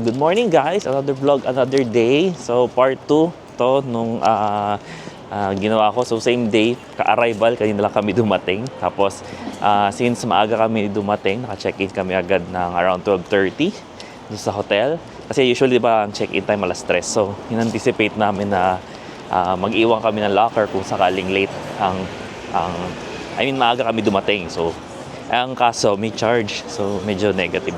Good morning guys, another vlog, another day. So part 2 to nung ginawa ko. So same day, ka-arrival, kanina lang kami dumating. Tapos since maaga kami dumating, naka-check-in kami agad ng around 12:30 sa hotel. Kasi usually diba ang check-in time alas 3. So in-anticipate namin na mag-iwan kami ng locker kung sakaling late maaga kami dumating. So ang kaso may charge, so medyo negative.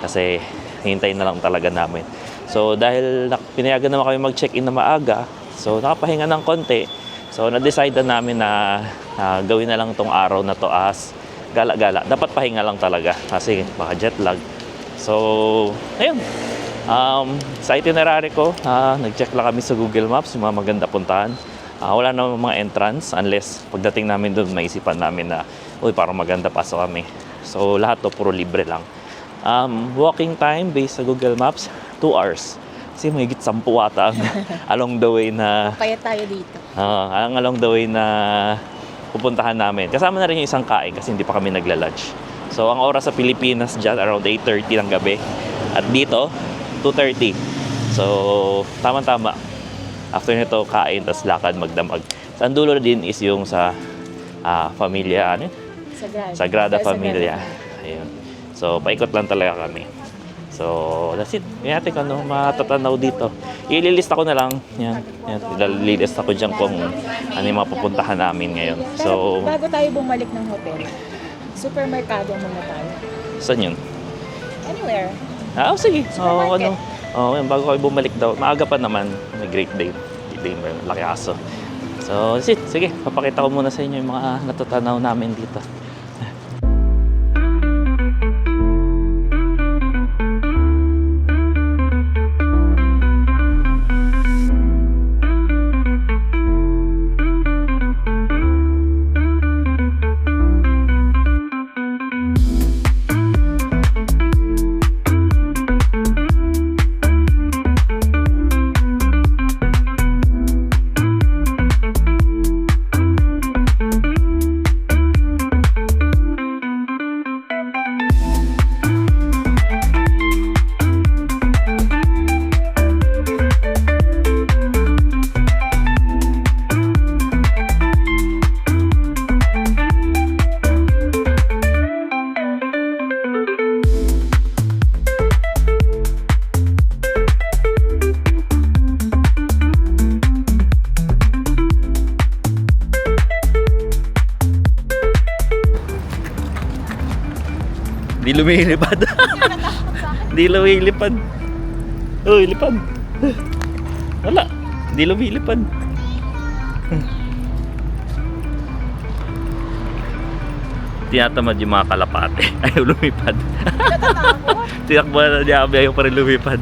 Kasi hintayin na lang talaga namin. So dahil pinayagan naman kami mag-check-in na maaga, so nakapahinga ng konti. So na-decide na namin na gawin na lang tong araw na to as gala-gala. Dapat pahinga lang talaga kasi baka jet lag. So ayun, sa itinerary ko, nag-check lang kami sa Google Maps yung mga maganda puntahan. Wala naman mga entrance unless pagdating namin doon maisipan namin na uy, parang maganda pasok kami. So lahat to puro libre lang. Walking time based sa Google Maps, 2 hours. Kasi mahigit 10 ata along the way na... Payat tayo dito. Along the way na pupuntahan namin. Kasama na rin yung isang kain kasi hindi pa kami nagla-lunch. So, ang oras sa Pilipinas dyan, around 8:30 ng gabi. At dito, 2:30. So, tama-tama. After nito, kain, tas lakad, magdamag. Sa dulo din is yung sa Familia, Sagrada Familia. Ayun. So, paikot lang talaga kami. So, that's it. Yan natin kung ano matatanaw dito. Ililista ko na lang. Yan. Ililista ko dyan kung ano yung mga pupuntahan namin ngayon. So, bago tayo bumalik ng hotel, supermerkado muna tayo. saan yun? Anywhere. Sige. Supermarket. Yan, bago kayo bumalik daw. Maaga pa naman. May Great Day. Laki aso. So, that's it. Sige, papakita ko muna sa inyo yung mga natatanaw namin dito. Di lumilipad. Di lumilipad. Uy, lipad. Wala. Di lumilipad. Tinatamad yung mga kalapate. Ayaw lumipad. Tinakbo na niya kami, ayaw pa rin lumipad.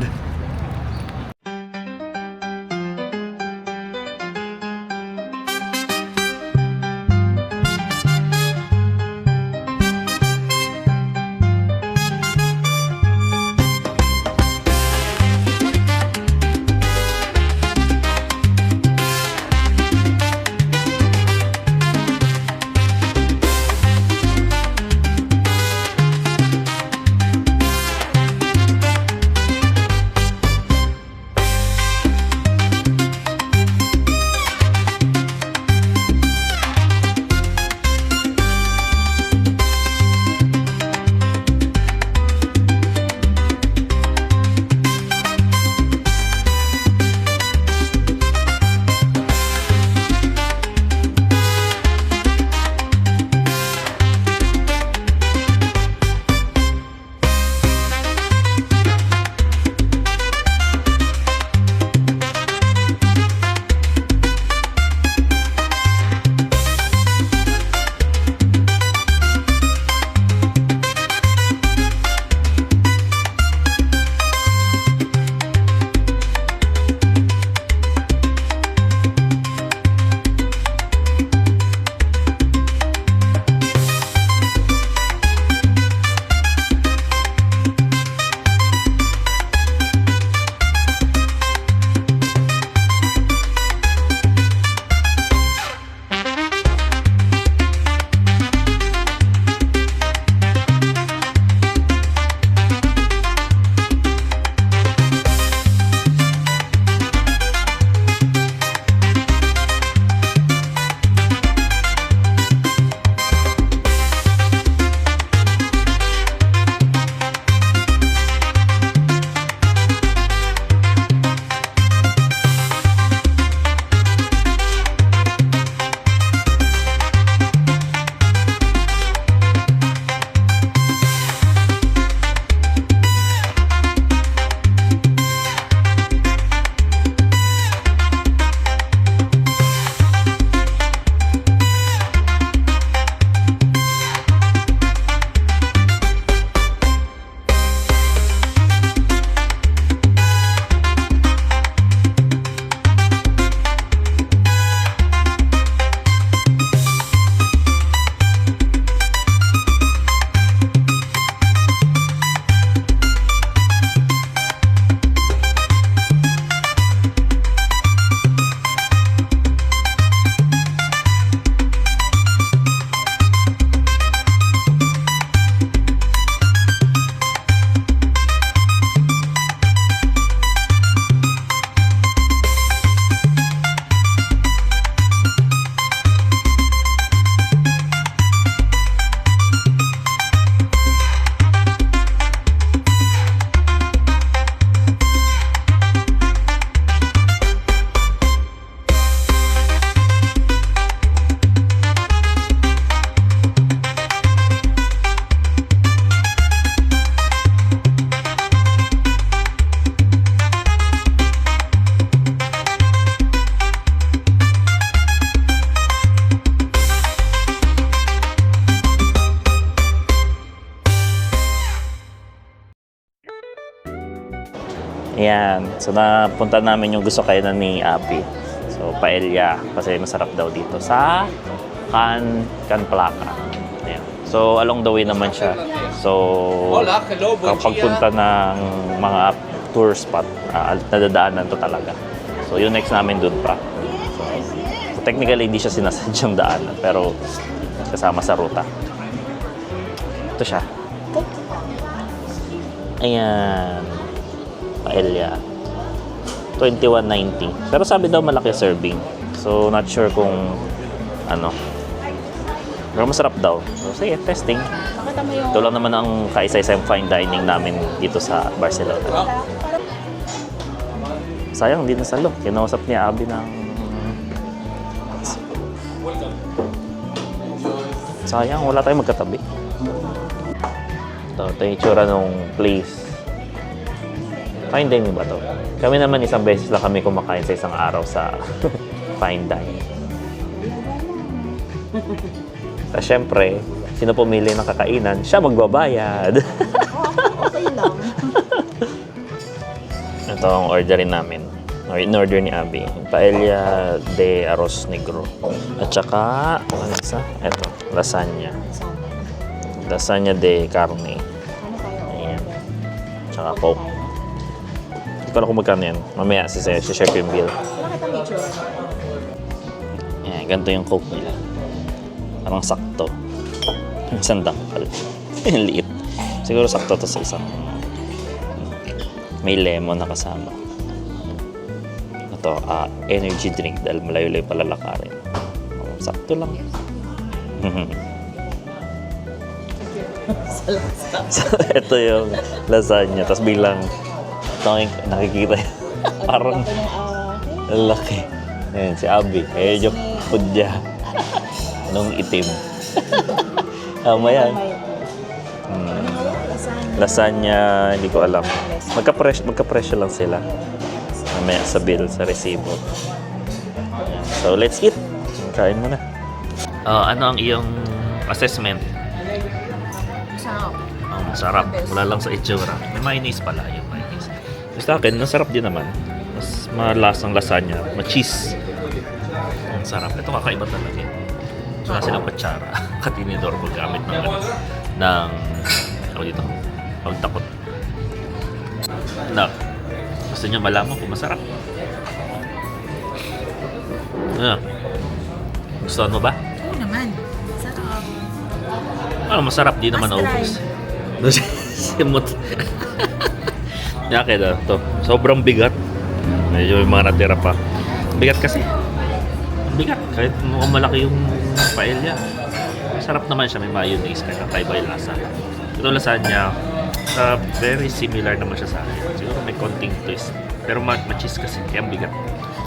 Ayan. So, napunta namin yung gusto kainan ni Abby. So, paella. Kasi masarap daw dito sa Can Placa. Ayan. So, along the way naman siya. So, kapag punta ng mga tour spot, nadadaanan to talaga. So, yung next namin dun pa. So, technically, hindi siya sinasadyang daanan. Pero, kasama sa ruta. Ito siya. Ayan. Paella. 21.90. Pero sabi daw malaki serving. So, not sure kung ano. Pero masarap daw. So, sige, testing. Nakita mo yung... Ito lang naman ang kaisa-isang fine dining namin dito sa Barcelona. Sayang, hindi nasalo. Kinausap niya Abby ng... Sayang, wala tayong magkatabi. Ito yung itsura ng place. Fine dining ba to? Kami naman isang beses lang kami kumakain sa isang araw sa fine dining. Tapos syempre, sino pumili ng kakainan, siya magbabayad. Okay lang. Ito ang orderin namin. In-order ni Abby. Paella de arroz negro. At saka, ano isa? Ito, lasagna. Lasagna de carne. Ano kayo? Ayan. Tsaka coke. Hindi ko alam kung magkano yan. Mamaya, share ko yung bill. Nakita mo yung itsura. Ayan, ganito yung coke nila. Parang sakto. Isang dangkal. Ang liit. Siguro sakto to sa isang... May lemon na kasama. Ito, energy drink dahil malayo-layo palalakarin. Sakto lang. So, ito yung lasagna. Tapos bilang nakikita yun. Parang laki. Ayan, si Abby. Ayan yung pudya. Nung itim. Tama yan. Lasagna, hindi ko alam. Magkapresyo lang sila. Mamaya sa bill, sa resibo. So, let's eat. Kain mo na. Ano ang iyong assessment? Masarap. Masarap. Wala lang sa itsura. May mayonnaise pala yung mayonnaise. Sa akin, masarap din naman. Mas malasang lasagna. Ma-cheese. Ang sarap. Ito kakaiba talaga. Wala silang kutsara. Katinidor ko gamit ng ano dito? Pagtakot. Na. Gusto nyo malaman kung masarap. Gusto mo ba? Oo naman. Sarap. Masarap. Di naman naubos. Simot. Yake na to. Sobrang bigat. Medyo yung mga natira pa. Bigat kasi. Bigat. Kahit mukhang malaki yung paella. Masarap naman siya. May mayonnaise. Kaya kakaiba yung lasa. Ito lasagna. Very similar naman siya sa akin. Siguro may konting twist. Pero ma-cheese kasi. Kaya ang bigat.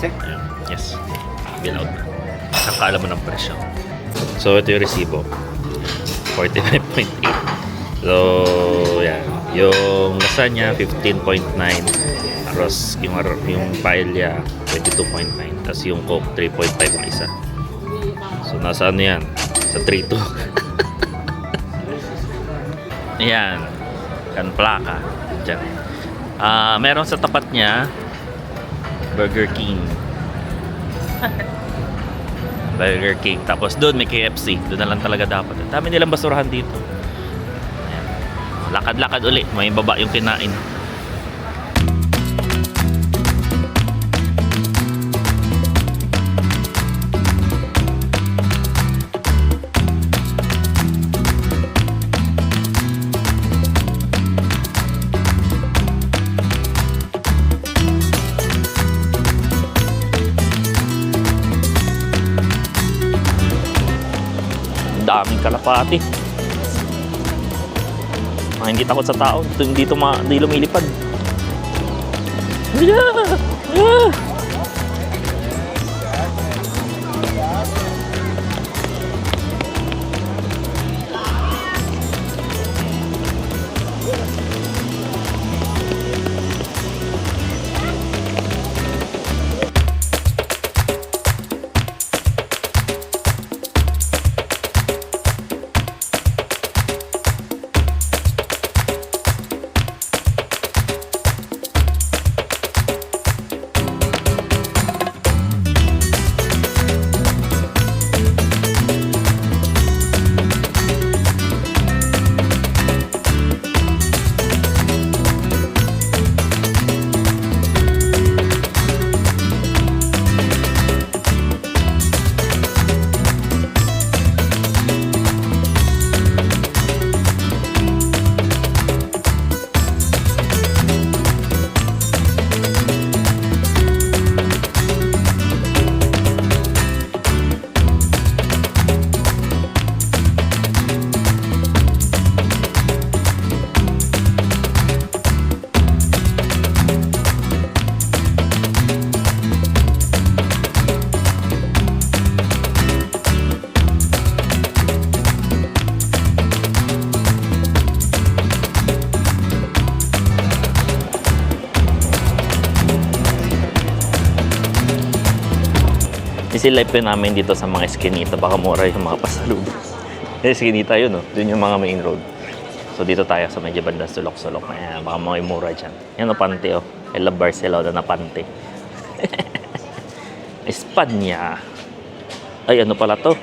Ayun. Yes. Bill out na. Saka alam mo ng presyo. So, ito yung resibo. 45.8. So, yan. Yung lasagna, 15.9. Arroz, yung paella, 22.9. Tapos yung coke, 3.5 ang isa. So, nasa ano yan? Sa 3.2. Ayan. Can Placa. Diyan. Meron sa tapat niya, Burger King. Burger King. Tapos doon may KFC. Doon na lang talaga dapat. Dami nilang basurahan dito. Ayan. Lakad-lakad uli. May baba yung kinain. Daming kalapati. Hindi takot sa tao. Hindi lumilipad. Sisilip pa namin dito sa mga eskinita. Baka mura yung mga pasalubong. Eskinita yun, no? Yun yung mga main road. So dito tayo sa medyo bandang sulok-sulok. Ayan, baka mga mura dyan. Yan o, Pante, oh. I love Barcelona na Pante. Espanya. Ay, ano pala to?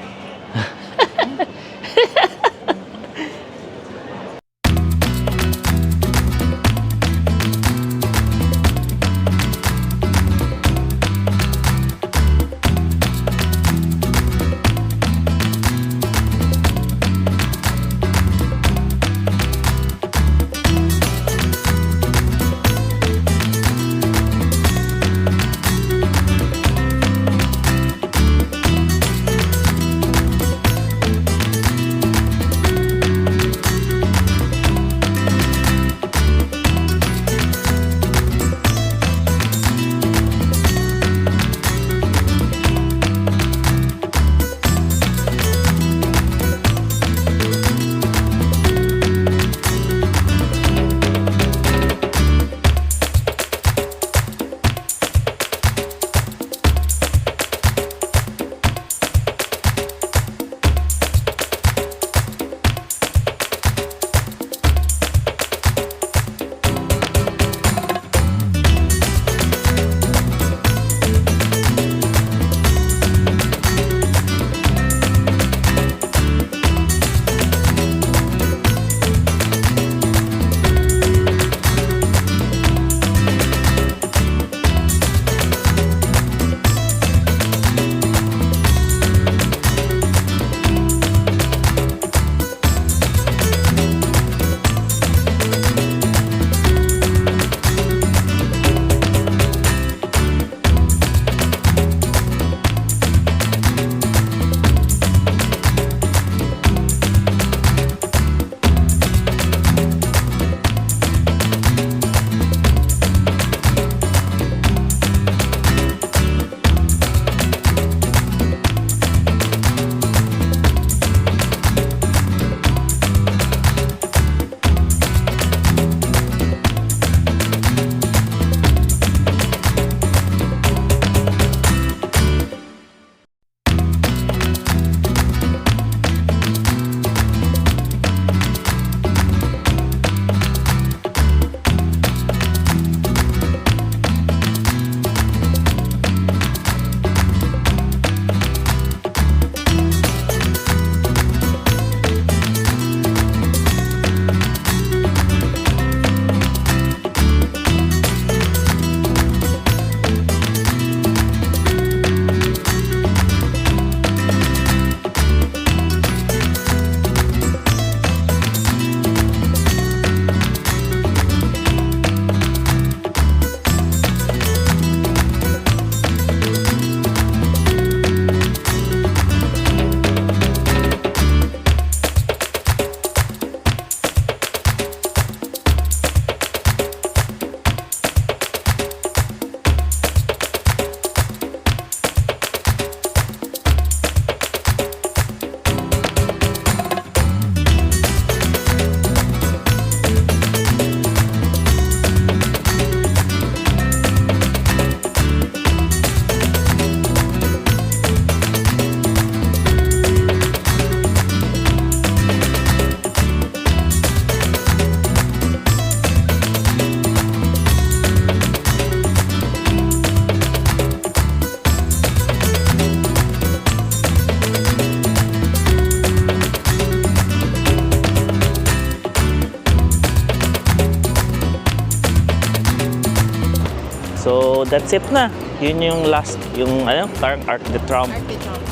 So that's it na. Yun yung last, yung ano, Arc de Triomphe.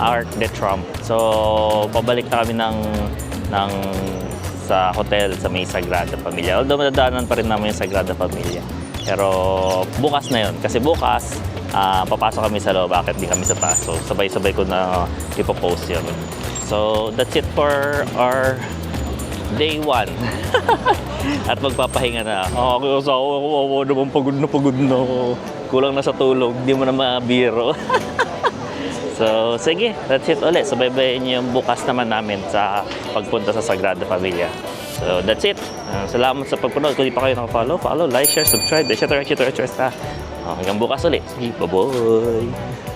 Arc de Triomphe. So pabalik na kami ng sa hotel sa may Sagrada Familia. Although madadaanan pa rin namin yung Sagrada Familia. Pero bukas na yun. Kasi bukas, papasok kami sa loob. Bakit di kami sa taas? So sabay-sabay ko na ipopost yun. So that's it for our day 1. At magpapahinga na. Ako naman pagod na ako. Kulang na sa tulog, di mo na mabiro. So, sige, that's it ulit. So, baybayin niyo yung bukas naman namin sa pagpunta sa Sagrada Familia. So, that's it. Salamat sa pagpunod. Kung di pa kayo follow, like, share, subscribe, etc. Hanggang bukas ulit. Sige, bye-bye!